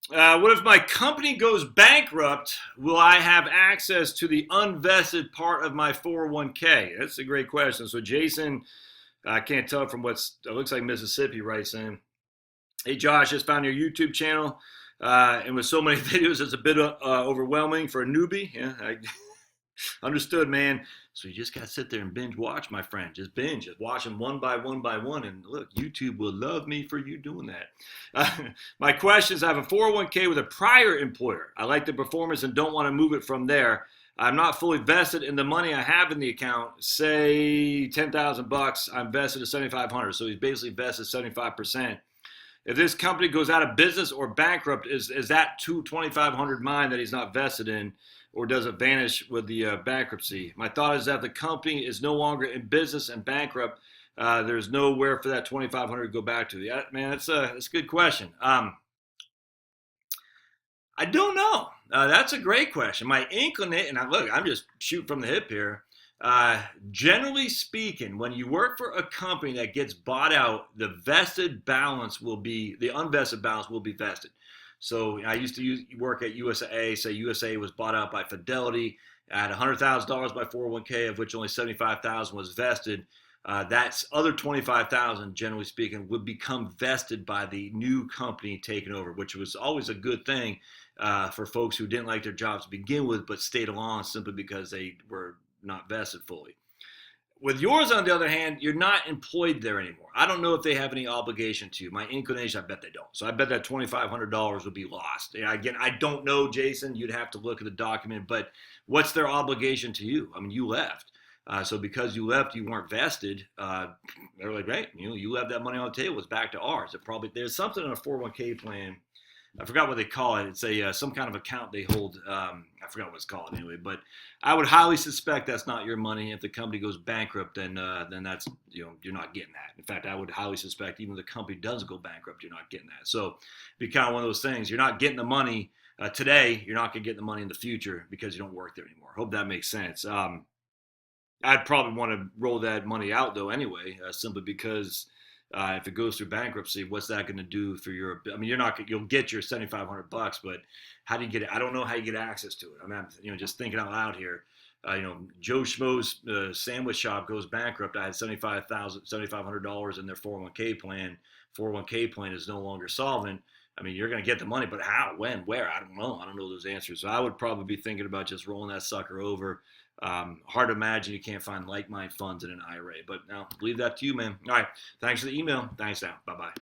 What if my company goes bankrupt? Will I have access to the unvested part of my 401k? That's a great question. So, Jason, I can't tell from what's it looks like Mississippi writes in. Hey, Josh, just found your YouTube channel, and with so many videos, it's a bit overwhelming for a newbie. Yeah, I understood, man. So you just got to sit there and binge watch, my friend. Just binge, just watch them one by one by one. And look, YouTube will love me for you doing that. My question is, I have a 401k with a prior employer. I like the performance and don't want to move it from there. I'm not fully vested in the money I have in the account. Say 10,000 bucks. I'm vested at 7,500. So he's basically vested 75%. If this company goes out of business or bankrupt, is that 2,500 mine that he's not vested in, or does it vanish with the bankruptcy? My thought is that the company is no longer in business and bankrupt. There's nowhere for that 2,500 to go back to. Yeah, man, that's a good question. I don't know. That's a great question. My inclination, and look, I'm just shooting from the hip here. Generally speaking, when you work for a company that gets bought out, the unvested balance will be vested. So I used to work at USA. Say USA was bought out by Fidelity. I had $100,000 by 401k, of which only 75,000 was vested. That's other 25,000, generally speaking, would become vested by the new company taking over, which was always a good thing for folks who didn't like their jobs to begin with, but stayed along simply because they were not vested fully. With yours, on the other hand, you're not employed there anymore. I don't know if they have any obligation to you. My inclination, I bet they don't. So I bet that $2,500 would be lost. Again, I don't know, Jason. You'd have to look at the document. But what's their obligation to you? I mean, you left. So because you left, you weren't vested. They're like, great, you left that money on the table. It's back to ours. There's something in a 401k plan. I forgot what they call it. It's a some kind of account they hold. I forgot what it's called anyway. But I would highly suspect that's not your money. If the company goes bankrupt, then that's you're not getting that. In fact, I would highly suspect even if the company does go bankrupt, you're not getting that. So, be kind of one of those things. You're not getting the money today. You're not going to get the money in the future because you don't work there anymore. Hope that makes sense. I'd probably want to roll that money out though anyway, simply because if it goes through bankruptcy, what's that going to do for your? I mean, you'll get your 7,500 bucks, but how do you get it? I don't know how you get access to it. I mean, just thinking out loud here. Joe Schmo's sandwich shop goes bankrupt. I had $7,500 in their 401k plan. 401k plan is no longer solvent. I mean, you're going to get the money, but how, when, where? I don't know. I don't know those answers. So I would probably be thinking about just rolling that sucker over. Hard to imagine you can't find like-minded funds in an IRA, but now leave that to you, man. All right. Thanks for the email. Thanks now. Bye-bye.